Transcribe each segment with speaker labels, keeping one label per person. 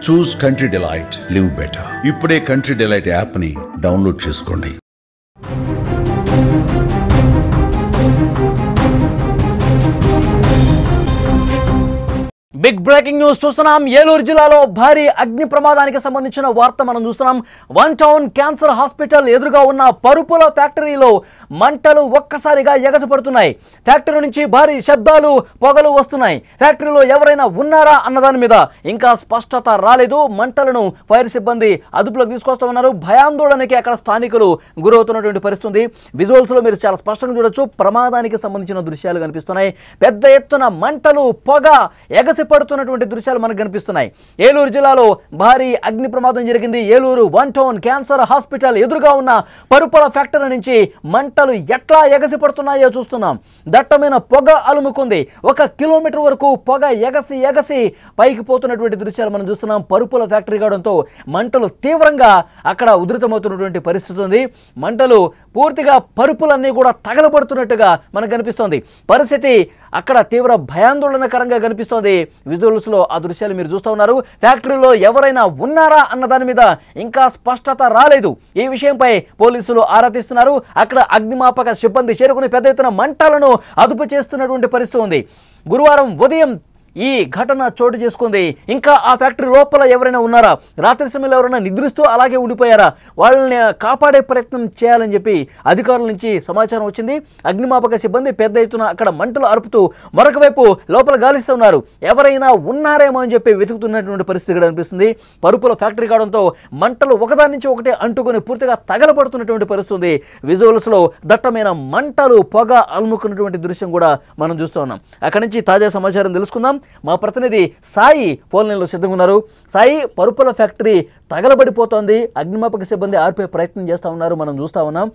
Speaker 1: చూస్ country delight, live better. ఇప్పుడే country delight app ని download చేసుకోండి.
Speaker 2: బిగ్ బ్రేకింగ్ న్యూస్ చూస్తున్నాం. ఏలూరు జిల్లాలో భారీ అగ్ని ప్రమాదానికి సంబంధించిన వార్త మనం చూస్తున్నాం. వన్ టౌన్ క్యాన్సర్ హాస్పిటల్ ఎదురుగా ఉన్న పరుపుల ఫ్యాక్టరీలో మంటలు ఒక్కసారిగా ఎగసిపడుతున్నాయి. ఫ్యాక్టరీ నుంచి భారీ శబ్దాలు, పొగలు వస్తున్నాయి. ఫ్యాక్టరీలో ఎవరైనా ఉన్నారా అన్నదాని మీద ఇంకా స్పష్టత రాలేదు. మంటలను ఫైర్ సిబ్బంది అదుపులోకి తీసుకొస్తా ఉన్నారు. భయాందోళనకి అక్కడ స్థానికులు గురవుతున్నటువంటి పరిస్థితి. విజువల్స్ లో మీరు చాలా స్పష్టంగా చూడొచ్చు. ప్రమాదానికి సంబంధించిన దృశ్యాలు కనిపిస్తున్నాయి. పెద్ద ఎత్తున మంటలు, పొగ ఎగసిపడుతున్నటువంటి దృశ్యాలు మనకు కనిపిస్తున్నాయి. ఏలూరు జిల్లాలో భారీ అగ్ని ప్రమాదం జరిగింది. Eluru one town cancer hospital ఎదురుగా ఉన్న పరుపుల ఫ్యాక్టరీ నుంచి మంటలు ఎట్లా ఎగసిపడుతున్నాయో చూస్తున్నాం. దట్టమైన పొగ అలుముకుంది. 1 కిలోమీటర్ వరకు పొగ ఎగసి పైకి పోతున్నటువంటి దృశ్యాలు మనం చూస్తున్నాం. పరుపుల ఫ్యాక్టరీ కావడంతో మంటలు తీవ్రంగా అక్కడ ఉధృతమవుతున్నటువంటి పరిస్థితి ఉంది. మంటలు పూర్తిగా పరుపులన్నీ కూడా తగలబడుతున్నట్టుగా మనకు కనిపిస్తోంది. పరిస్థితి అక్కడ తీవ్ర భయాందోళనకరంగా కనిపిస్తోంది. విజువల్స్ లో ఆ దృశ్యాలు మీరు చూస్తూ ఉన్నారు. ఫ్యాక్టరీలో ఎవరైనా ఉన్నారా అన్న దాని మీద ఇంకా స్పష్టత రాలేదు. ఈ విషయంపై పోలీసులు ఆరా తీస్తున్నారు. అక్కడ అగ్నిమాపక సిబ్బంది చేరుకుని పెద్ద ఎత్తున మంటలను అదుపు చేస్తున్నటువంటి పరిస్థితి ఉంది. గురువారం ఉదయం ఈ ఘటన చోటు చేసుకుంది. ఇంకా ఆ ఫ్యాక్టరీ లోపల ఎవరైనా ఉన్నారా, రాత్రి సమయంలో ఎవరైనా నిద్రిస్తూ అలాగే ఉండిపోయారా, వాళ్ళని కాపాడే ప్రయత్నం చేయాలని చెప్పి అధికారుల నుంచి సమాచారం వచ్చింది. అగ్నిమాపక సిబ్బంది పెద్ద ఎత్తున అక్కడ మంటలు అరుపుతూ మరొక వైపు లోపల గాలిస్తూ ఉన్నారు. ఎవరైనా ఉన్నారేమో అని చెప్పి వెతుకుతున్నటువంటి పరిస్థితి కూడా అనిపిస్తుంది. పరుపుల ఫ్యాక్టరీ కావడంతో మంటలు ఒకదాని నుంచి ఒకటి అంటుకొని పూర్తిగా తగలబడుతున్నటువంటి పరిస్థితి. విజువల్స్ లో దట్టమైన మంటలు, పొగ అలుముకున్నటువంటి దృశ్యం కూడా మనం చూస్తూ ఉన్నాం. అక్కడి నుంచి తాజా సమాచారం తెలుసుకుందాం. మా ప్రతినిధి సాయి ఫోన్ లైన్లో సిద్ధంగా ఉన్నారు. సాయి, పరుపుల ఫ్యాక్టరీ తగలబడిపోతోంది. అగ్నిమాపక సిబ్బంది ఆర్పే ప్రయత్నం చేస్తూ ఉన్నారు, మనం చూస్తూ ఉన్నాం.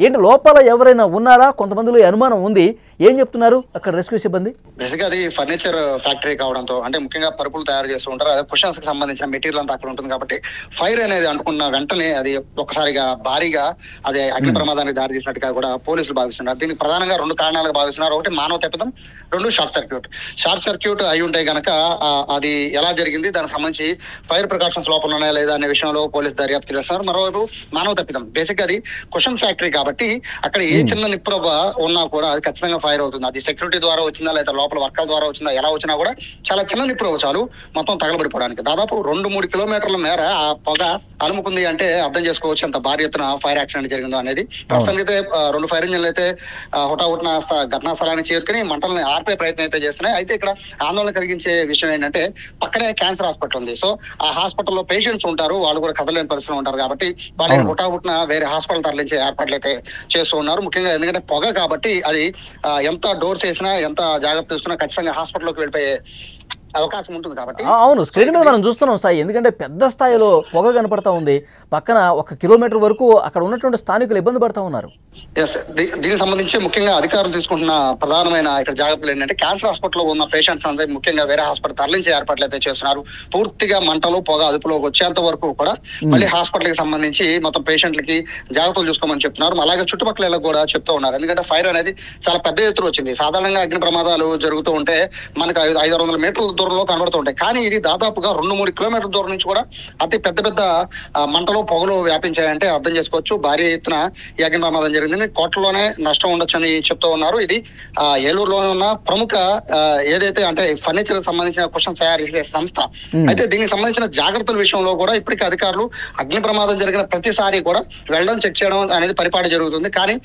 Speaker 2: ఏంటి లోపల ఎవరైనా ఉన్నారా? కొంతమందిలో అనుమానం ఉంది. ఏం చెప్తున్నారు అక్కడ రెస్క్యూ సిబ్బంది?
Speaker 3: బేసిక్గా అది ఫర్నిచర్ ఫ్యాక్టరీ కావడంతో, అంటే ముఖ్యంగా పరుపులు తయారు చేస్తూ ఉంటారు, అదే కుషన్స్ కి సంబంధించిన మెటీరియల్ అంతా అక్కడ ఉంటుంది కాబట్టి ఫైర్ అనేది అంటుకున్న వెంటనే అది ఒక్కసారిగా భారీగా అది అగ్ని ప్రమాదానికి దారి తీసినట్టుగా కూడా పోలీసులు భావిస్తున్నారు. దీనికి ప్రధానంగా 2 కారణాలుగా భావిస్తున్నారు. ఒకటి మానవ తప్పిదం, 2 షార్ట్ సర్క్యూట్ అయి ఉంటే గనక అది ఎలా జరిగింది, దానికి సంబంధించి ఫైర్ ప్రికాషన్స్ లోపల ఉన్నాయా లేదా అనే విషయంలో పోలీసు దర్యాప్తు చేస్తున్నారు. మరోవైపు మానవ తప్పిదం, బేసిక్ అది కుషన్ ఫ్యాక్టరీ కాబట్టి అక్కడ ఏ చిన్న నిప్రభ ఉన్నా కూడా అది ఖచ్చితంగా ఫైర్ అవుతుంది. అది సెక్యూరిటీ ద్వారా వచ్చిందా లేదా లోపల వర్కర్ల ద్వారా వచ్చిందా, ఎలా వచ్చినా కూడా చాలా చిన్న నిప్రభ చాలు మొత్తం తగలబడిపోవడానికి. దాదాపు 2-3 కిలోమీటర్ల మేర ఆ పొగ అలుముకుంది అంటే అర్థం చేసుకోవచ్చు ఎంత భారీ ఎత్తున ఫైర్ యాక్సిడెంట్ జరిగిందో అనేది. ప్రస్తుతానికి అయితే 2 ఫైర్ ఇంజన్లు అయితే హుటాహుటిన ఘటనా స్థలాన్ని చేరుకుని మంటల్ని ఆర్పే ప్రయత్నం అయితే చేస్తున్నాయి. అయితే ఇక్కడ ఆందోళన కలిగించే విషయం ఏంటంటే పక్కనే క్యాన్సర్ హాస్పిటల్ ఉంది. సో ఆ హాస్పిటల్లో పేషెంట్స్ ఉంటారు, వాళ్ళు కూడా కదలేని పరిస్థితులు ఉంటారు కాబట్టి వాళ్ళని హుటాహుటిన వేరే హాస్పిటల్ తరలించే ఏర్పాట్లు అయితే చేస్తూ ఉన్నారు. ముఖ్యంగా ఎందుకంటే పొగ కాబట్టి అది ఎంత డోర్స్ వేసినా ఎంత జాగ్రత్త తీసుకున్నా ఖచ్చితంగా హాస్పిటల్లోకి వెళ్ళిపోయే అవకాశం ఉంటుంది కాబట్టి.
Speaker 2: అవును, స్క్రీన్ మీద మనం చూస్తున్నాం సాయి. ఎందుకంటే పెద్ద స్థాయిలో పొగ కనపడతా ఉంది. పక్కన 1 కిలోమీటర్ వరకు అక్కడ ఉన్నటువంటి స్థానికులు ఇబ్బంది పడతా ఉన్నారు.
Speaker 3: దీనికి సంబంధించి ముఖ్యంగా అధికారులు తీసుకుంటున్న ప్రధానమైన ఇక్కడ జాగ్రత్తలు ఏంటంటే క్యాన్సర్ హాస్పిటల్లో ఉన్న పేషెంట్స్ అంతా ముఖ్యంగా వేరే హాస్పిటల్ తరలించే ఏర్పాట్లు అయితే చేస్తున్నారు. పూర్తిగా మంటలు, పొగ అదుపులోకి వచ్చేంత వరకు కూడా మళ్ళీ హాస్పిటల్ కి సంబంధించి మొత్తం పేషెంట్లకి జాగ్రత్తలు చూసుకోమని చెప్తున్నారు. అలాగే చుట్టుపక్కల కూడా చెప్తూ ఉన్నారు. ఎందుకంటే ఫైర్ అనేది చాలా పెద్ద ఎత్తున వచ్చింది. సాధారణంగా అగ్ని ప్రమాదాలు జరుగుతూ ఉంటే మనకు 500-600 మీటర్ల దూరంలో కనబడుతూ ఉంటాయి. కానీ ఇది దాదాపుగా 2-3 కిలోమీటర్ల దూరం నుంచి కూడా అతి పెద్ద మంటలు, పొగలు వ్యాపించాయంటే అర్థం చేసుకోవచ్చు భారీ ఎత్తున ఈ అగ్ని ప్రమాదం జరిగింది. కోట్లలోనే నష్టం ఉండొచ్చని చెప్తూ ఉన్నారు. ఇది ఏలూరులోనే ఉన్న ప్రముఖ ఏదైతే అంటే ఫర్నిచర్ సంబంధించిన కుషన్స్ తయారు చేసే సంస్థ. అయితే దీనికి సంబంధించిన జాగ్రత్తల విషయంలో కూడా ఇప్పటికీ అధికారులు అగ్ని ప్రమాదం జరిగిన ప్రతిసారి కూడా వెళ్ళడం, చెక్ చేయడం అనేది పరిపాటి జరుగుతుంది. కానీ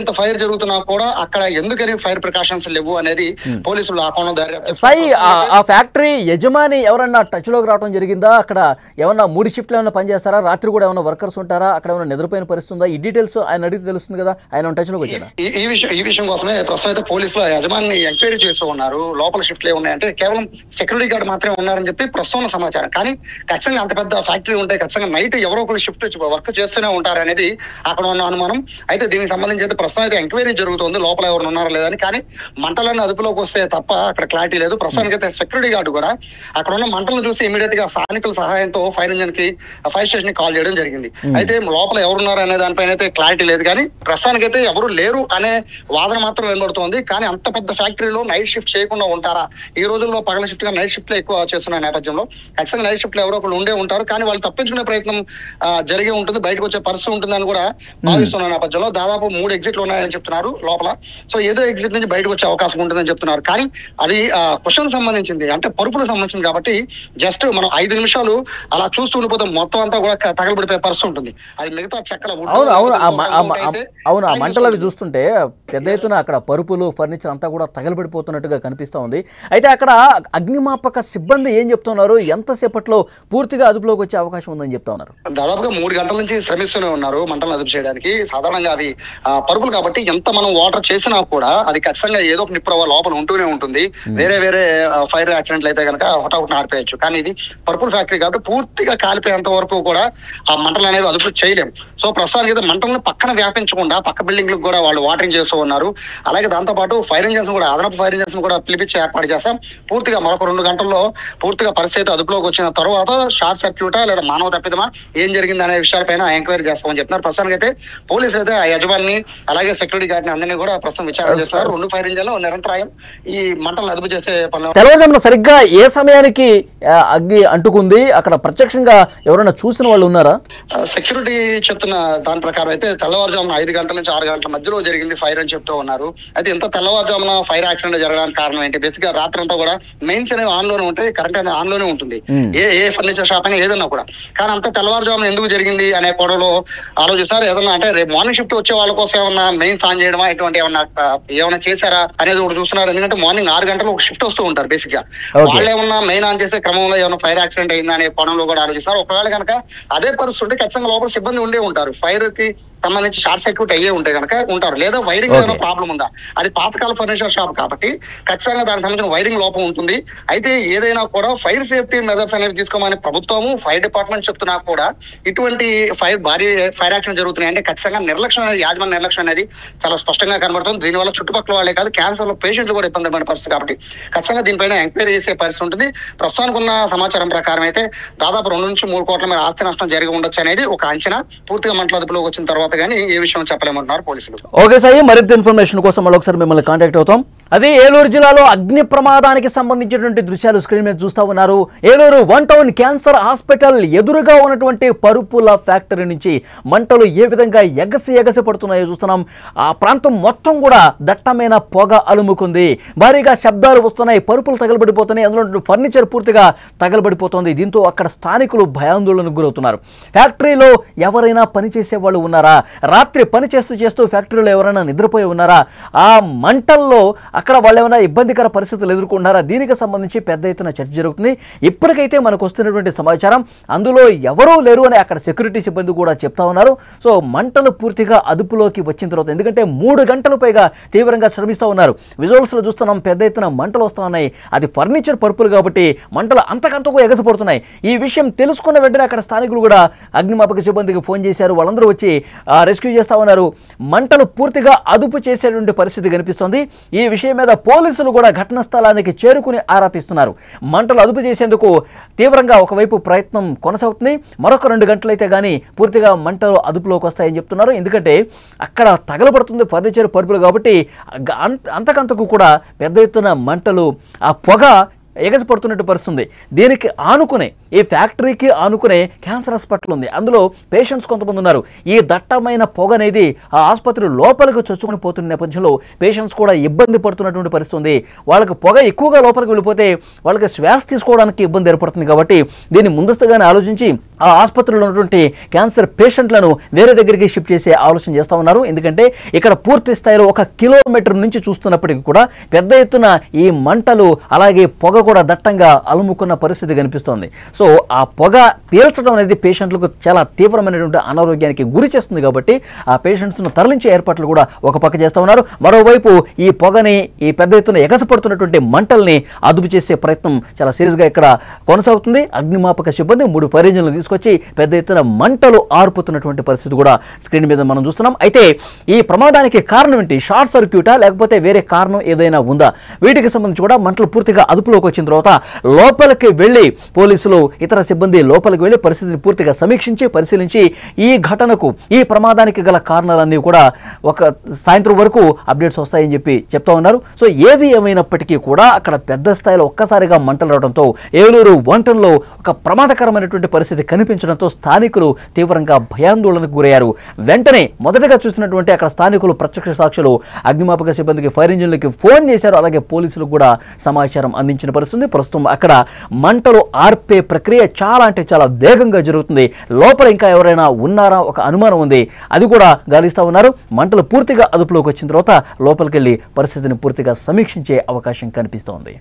Speaker 3: ఇంత ఫైర్ జరుగుతున్నా కూడా అక్కడ ఎందుకని ఫైర్ ప్రికాషన్స్ లేవు అనేది పోలీసులు ఆ కోణం దర్యాప్తు.
Speaker 2: ఫ్యాక్టరీ యజమాని ఎవరన్నా టచ్ లోకి రావడం జరిగిందా? అక్కడ ఏమన్నా 3 షిఫ్ట్లు ఏమైనా పనిచేస్తారా? రాత్రి కూడా ఏమైనా వర్కర్స్ ఉంటారా? అక్కడ ఏమైనా నిద్రపోయిన పరిస్థితి ఉందా? ఈ డీటెయిల్స్ ఆయన అడిగితే తెలుస్తుంది కదా, ఆయన టచ్ లోకి వచ్చారా?
Speaker 3: ఈ విషయం కోసమే ప్రస్తుతం అయితే పోలీసులు యజమాని ఎంక్వైరీ చేస్తూ ఉన్నారు. లోపల షిఫ్ట్లు ఏమున్నాయంటే కేవలం సెక్యూరిటీ గార్డ్ మాత్రమే ఉన్నారని చెప్పి ప్రస్తుతం సమాచారం. కానీ ఖచ్చితంగా అంత పెద్ద ఫ్యాక్టరీ ఉంటే ఖచ్చితంగా నైట్ ఎవరో ఒకరు షిఫ్ట్ వర్క్ చేస్తూనే ఉంటారు అనేది అక్కడ ఉన్న అనుమానం. అయితే దీనికి సంబంధించి అయితే ప్రస్తుతం అయితే ఎంక్వైరీ జరుగుతుంది లోపల ఎవరు ఉన్నారా లేదని. కానీ మంటలన్నీ అదుపులోకి వస్తే తప్ప అక్కడ క్లారిటీ లేదు. ప్రస్తుతానికి అయితే సెక్యూరిటీ సెక్యూరిటీ గార్డు కూడా అక్కడ ఉన్న మంటలను చూసి ఇమీడియట్ గా స్థానికుల సహాయంతో ఫైర్ స్టేషన్ కి కాల్ చేయడం జరిగింది. అయితే లోపల ఎవరున్నారు అనే దానిపైన అయితే క్లారిటీ లేదు, కానీ ప్రస్తుతానికైతే ఎవరు లేరు అనే వాదన మాత్రం వినబడుతోంది. కానీ అంత పెద్ద ఫ్యాక్టరీలో నైట్ షిఫ్ట్ చేయకుండా ఉంటారా? ఈ రోజుల్లో పగల షిఫ్ట్ గా నైట్ షిఫ్ట్ లో ఎక్కువ చేస్తున్న నేపథ్యంలో ఖచ్చితంగా నైట్ షిఫ్ట్ లో ఎవరో ఒకరు ఉండే ఉంటారు, కానీ వాళ్ళు తప్పించుకునే ప్రయత్నం జరిగి ఉంటుంది, బయటకు వచ్చే పరిస్థితి ఉంటుందని కూడా భావిస్తున్న నేపథ్యంలో దాదాపు 3 ఎగ్జిట్లు ఉన్నాయని చెప్తున్నారు లోపల. సో ఏదో ఎగ్జిట్ నుంచి బయటకు వచ్చే అవకాశం ఉంటుందని చెప్తున్నారు. కానీ అది క్వశ్చన్ సంబంధించింది, అంటే పరుపులకు సంబంధించింది కాబట్టి జస్ట్ మనం 5 నిమిషాలు అలా చూస్తూ ఉండిపోతే మొత్తం అంతా కూడా తగలబడిపోయే పరిస్థితి ఉంటుంది. అది మిగతా చెక్కల
Speaker 2: అవును ఆ మంటలు అవి చూస్తుంటే పెద్ద ఎత్తున అక్కడ పరుపులు ఫర్నిచర్ అంతా కూడా తగలబడిపోతున్నట్టుగా కనిపిస్తా ఉంది. అయితే అక్కడ అగ్నిమాపక సిబ్బంది ఏం చెప్తున్నారు, ఎంతసేపట్లో పూర్తిగా అదుపులోకి వచ్చే అవకాశం ఉందని చెప్తా ఉన్నారు?
Speaker 3: దాదాపుగా 3 గంటల నుంచి శ్రమిస్తూనే ఉన్నారు మంటలను అదుపు చేయడానికి. సాధారణంగా అవి పరుపులు కాబట్టి ఎంత మనం వాటర్ చేసినా కూడా అది ఖచ్చితంగా ఏదో ఒక నిప్పు లోపల ఉంటూనే ఉంటుంది. వేరే ఫైర్ యాక్సిడెంట్లు అయితే కనుక హుటాహుటిన ఆరిపోయచ్చు, కానీ ఇది పరుపుల ఫ్యాక్టరీ కాబట్టి పూర్తిగా కాలిపోయేంత వరకు కూడా ఆ మంటలు అనేవి అదుపు చేయలేము. సో ప్రస్తుతానికి అయితే మంటలను పక్కన వ్యాపించకుండా పక్క బిల్డింగ్లకు కూడా వాళ్ళు వాటరింగ్ చేస్తూ ఉన్నారు. అలాగే దాంతోపాటు ఫైర్ ఇంజన్స్ కూడా అదనపు ఫైర్ ఇంజన్స్ కూడా పిలిపించి ఏర్పాటు చేస్తాం. పూర్తిగా మరొక 2 గంటల్లో పూర్తిగా పరిస్థితి అదుపులోకి వచ్చిన తర్వాత షార్ట్ సర్క్యూటా లేదా మానవ తప్పిదమా ఏం జరిగింది అనే విషయాలపైన ఎంక్వైరీ చేస్తామని చెప్తున్నారు. ప్రస్తుతానికి అయితే పోలీసులు అయితే ఆ యజమాని అలాగే సెక్యూరిటీ గార్డ్ ని అందరినీ కూడా ప్రస్తుతం విచారణ చేస్తున్నారు. 2 ఫైర్ ఇంజన్లు నిరంతరాయం ఈ మంటలను అదుపు చేసే పనులు.
Speaker 2: తెల్లవారుజామున సరిగ్గా ఏ సమయానికి అగ్గి అంటుకుంది, అక్కడ ప్రత్యక్షంగా ఎవరైనా చూసిన వాళ్ళు ఉన్నారా?
Speaker 3: సెక్యూరిటీ చెప్తున్న దాని ప్రకారం అయితే తెల్లవారుజామున 5 గంటల నుంచి 6 గంటల మధ్యలో జరిగింది ఫైర్ అని చెప్తూ ఉన్నారు. అయితే ఇంత తెల్లవారుజామున ఫైర్ యాక్సిడెంట్ జరగడానికి కారణం ఏంటి? బేసిక్ గా రాత్రి అంతా కూడా మెయిన్స్ అనేవి ఆన్ లోనే ఉంటాయి, కరెంట్ అనేది ఆన్ లోనే ఉంటుంది, ఏ ఫర్నిచర్ షాప్ అయినా ఏదన్నా కూడా. కానీ అంత తెల్లవారుజామున ఎందుకు జరిగింది అనే పొడవులో ఆలోచిస్తారు. ఏదన్నా అంటే రేపు మార్నింగ్ షిఫ్ట్ వచ్చే వాళ్ళ కోసం ఏమన్నా మెయిన్స్ ఆన్ చేయడమా, ఇటువంటి ఏమన్నా చేశారా అనేది ఒకటి చూస్తున్నారు. ఎందుకంటే మార్నింగ్ 6 గంటలు ఒక షిఫ్ట్ వస్తూ ఉంటారు బేసిక్ గా. వాళ్ళు ఏమన్నా మెయిన్ ఆన్ చేసే క్రమంలో ఏమన్నా ఫైర్ యాక్సిడెంట్ అయిందా అనే కోణంలో కూడా ఆలోచిస్తారు. ఒకవేళ కనుక అదే పరిస్థితి ఖచ్చితంగా లోపల సిబ్బంది ఉండే ఉంటారు, ఫైర్ కి సంబంధించి షార్ట్ సర్క్యూట్ అయ్యే ఉంటే కనుక ఉంటారు. లేదా వైరింగ్ ఏమైనా ప్రాబ్లం ఉందా, అది పాతకాల ఫర్నిచర్ షాప్ కాబట్టి ఖచ్చితంగా దానికి సంబంధించిన వైరింగ్ లోపం ఉంటుంది. అయితే ఏదైనా కూడా ఫైర్ సేఫ్టీ మెజర్స్ అనేవి తీసుకోమని ప్రభుత్వము ఫైర్ డిపార్ట్మెంట్ చెప్తున్నా కూడా ఇటువంటి భారీ ఫైర్ యాక్సిడెంట్ జరుగుతున్నాయి అంటే ఖచ్చితంగా నిర్లక్ష్యం అనేది, యాజమాన్య నిర్లక్ష్యం అనేది చాలా స్పష్టంగా కనబడుతుంది. దీనివల్ల చుట్టుపక్కల వాళ్ళే కాదు క్యాన్సర్ లో పేషెంట్లు కూడా ఇబ్బంది పడిన పరిస్థితి కాబట్టి ఖచ్చితంగా దీనిపైన ఎంక్వైరీ చేసే పరిస్థితి ఉంటుంది. ప్రస్తుతానికి ఉన్న సమాచారం ప్రకారం అయితే దాదాపు 2 నుంచి 3 కోట్ల మేర ఆస్తి నష్టం జరిగి ఉండొచ్చు అనేది ఒక అంచనా. పూర్తిగా మంటల అదుపులోకి వచ్చిన తర్వాత కానీ ఏ విషయం చెప్పలేమంటున్నారు పోలీసులు.
Speaker 2: ఓకే సాయి, మరింత ఇన్ఫర్మేషన్ కోసం మరొకసారి మిమ్మల్ని కాంటాక్ట్ అవుతాం. అదే ఏలూరు జిల్లాలో అగ్ని ప్రమాదానికి సంబంధించినటువంటి దృశ్యాలు స్క్రీన్ మీద చూస్తా ఉన్నారు. ఏలూరు 1 టౌన్ క్యాన్సర్ హాస్పిటల్ ఎదురుగా ఉన్నటువంటి పరుపుల ఫ్యాక్టరీ నుంచి మంటలు ఏ విధంగా ఎగసి పడుతున్నాయో చూస్తున్నాం. ఆ ప్రాంతం మొత్తం కూడా దట్టమైన పొగ అలుముకుంది, భారీగా శబ్దాలు వస్తున్నాయి, పరుపులు తగలబడిపోతున్నాయి, అందులో ఫర్నిచర్ పూర్తిగా తగలబడిపోతుంది. దీంతో అక్కడ స్థానికులు భయాందోళనకు గురవుతున్నారు. ఫ్యాక్టరీలో ఎవరైనా పనిచేసే వాళ్ళు ఉన్నారా? రాత్రి పని చేస్తూ ఫ్యాక్టరీలో ఎవరైనా నిద్రపోయి ఉన్నారా? ఆ మంటల్లో అక్కడ వాళ్ళు ఏమైనా ఇబ్బందికర పరిస్థితులు ఎదుర్కొంటున్నారా? దీనికి సంబంధించి పెద్ద ఎత్తున చర్చ జరుగుతుంది. ఇప్పటికైతే మనకు వస్తున్నటువంటి సమాచారం అందులో ఎవరూ లేరు అని అక్కడ సెక్యూరిటీ సిబ్బంది కూడా చెప్తా ఉన్నారు. సో మంటలు పూర్తిగా అదుపులోకి వచ్చిన తర్వాత, ఎందుకంటే 3 గంటల పైగా తీవ్రంగా శ్రమిస్తూ ఉన్నారు. విజువల్స్లో చూస్తున్నాం పెద్ద ఎత్తున మంటలు వస్తూ ఉన్నాయి. అది ఫర్నిచర్ పరుపులు కాబట్టి మంటలు అంతకంతకు ఎగసిపడుతున్నాయి. ఈ విషయం తెలుసుకున్న వెంటనే అక్కడ స్థానికులు కూడా అగ్నిమాపక సిబ్బందికి ఫోన్ చేశారు. వాళ్ళందరూ వచ్చి రెస్క్యూ చేస్తూ ఉన్నారు. మంటలు పూర్తిగా అదుపు చేసేటువంటి పరిస్థితి కనిపిస్తుంది. ఈ విషయం మీద పోలీసులు కూడా ఘటనా స్థలానికి చేరుకుని ఆరా తీస్తున్నారు. మంటలు అదుపు చేసేందుకు తీవ్రంగా ఒకవైపు ప్రయత్నం కొనసాగుతుంది. మరొక 2 గంటలైతే కానీ పూర్తిగా మంటలు అదుపులోకి వస్తాయని చెప్తున్నారు. ఎందుకంటే అక్కడ తగలబడుతుంది ఫర్నిచర్ పరుపులు కాబట్టి అంతకంతకు కూడా పెద్ద ఎత్తున మంటలు, ఆ పొగ ఎగసిపడుతున్నట్టు పరిస్థితుంది. దీనికి ఆనుకునే, ఈ ఫ్యాక్టరీకి ఆనుకునే క్యాన్సర్ హాస్పిటల్ ఉంది. అందులో పేషెంట్స్ కొంతమంది ఉన్నారు. ఈ దట్టమైన పొగ అనేది ఆ ఆసుపత్రి లోపలికి చొచ్చుకొని పోతున్న నేపథ్యంలో పేషెంట్స్ కూడా ఇబ్బంది పడుతున్నటువంటి పరిస్థితి ఉంది. వాళ్ళకి పొగ ఎక్కువగా లోపలికి వెళ్ళిపోతే వాళ్ళకి శ్వాస తీసుకోవడానికి ఇబ్బంది ఏర్పడుతుంది. కాబట్టి దీన్ని ముందస్తుగానే ఆలోచించి ఆ ఆసుపత్రిలో ఉన్నటువంటి క్యాన్సర్ పేషెంట్లను వేరే దగ్గరికి షిఫ్ట్ చేసే ఆలోచన చేస్తూ ఉన్నారు. ఎందుకంటే ఇక్కడ పూర్తి స్థాయిలో 1 కిలోమీటర్ నుంచి చూస్తున్నప్పటికీ కూడా పెద్ద ఎత్తున ఈ మంటలు అలాగే పొగ కూడా దట్టంగా అలుముకున్న పరిస్థితి కనిపిస్తోంది. సో ఆ పొగ పీల్చడం అనేది పేషెంట్లకు చాలా తీవ్రమైనటువంటి అనారోగ్యానికి గురి చేస్తుంది. కాబట్టి ఆ పేషెంట్స్ను తరలించే ఏర్పాట్లు కూడా ఒక పక్క చేస్తూ ఉన్నారు. మరోవైపు ఈ పొగని, ఈ పెద్ద ఎత్తున ఎగసిపడుతున్నటువంటి మంటల్ని అదుపు చేసే ప్రయత్నం చాలా సీరియస్గా ఇక్కడ కొనసాగుతుంది. అగ్నిమాపక సిబ్బంది 3 ఫైర్ ఇంజన్లు తీసుకొచ్చి పెద్ద ఎత్తున మంటలు ఆర్పుతున్నటువంటి పరిస్థితి కూడా స్క్రీన్ మీద మనం చూస్తున్నాం. అయితే ఈ ప్రమాదానికి కారణం ఏంటి? షార్ట్ సర్క్యూటా లేకపోతే వేరే కారణం ఏదైనా ఉందా? వీటికి సంబంధించి కూడా మంటలు పూర్తిగా అదుపులోకి వచ్చిన తర్వాత లోపలికి వెళ్లి పోలీసులు ఇతర సిబ్బంది లోపలికి వెళ్లి పరిస్థితిని పూర్తిగా సమీక్షించి పరిశీలించి ఈ ఘటనకు ఈ ప్రమాదానికి గల కారణాలన్నీ కూడా ఒక సాయంత్రం వరకు అప్డేట్స్ వస్తాయని చెప్పి చెప్తా ఉన్నారు. సో ఏది ఏమైనప్పటికీ కూడా అక్కడ పెద్ద స్థాయిలో ఒక్కసారిగా మంటలు రావడంతో ఏలూరు వంటంలో ఒక ప్రమాదకరమైనటువంటి పరిస్థితి కనిపించడంతో స్థానికులు తీవ్రంగా భయాందోళనకు గురయ్యారు. వెంటనే మొదటగా చూసినటువంటి అక్కడ స్థానికులు ప్రత్యక్ష సాక్షులు అగ్నిమాపక సిబ్బందికి ఫైర్ ఇంజిన్లకి ఫోన్ చేశారు. అలాగే పోలీసులకు కూడా సమాచారం అందించిన పరిస్థితి. ప్రస్తుతం అక్కడ మంటలు ఆర్పే ప్రక్రియ చాలా అంటే చాలా వేగంగా జరుగుతుంది. లోపల ఇంకా ఎవరైనా ఉన్నారా ఒక అనుమానం ఉంది, అది కూడా గాలిస్తా ఉన్నారు. మంటలు పూర్తిగా అదుపులోకి వచ్చిన తర్వాత లోపలికి వెళ్ళి పరిస్థితిని పూర్తిగా సమీక్షించే అవకాశం కనిపిస్తోంది.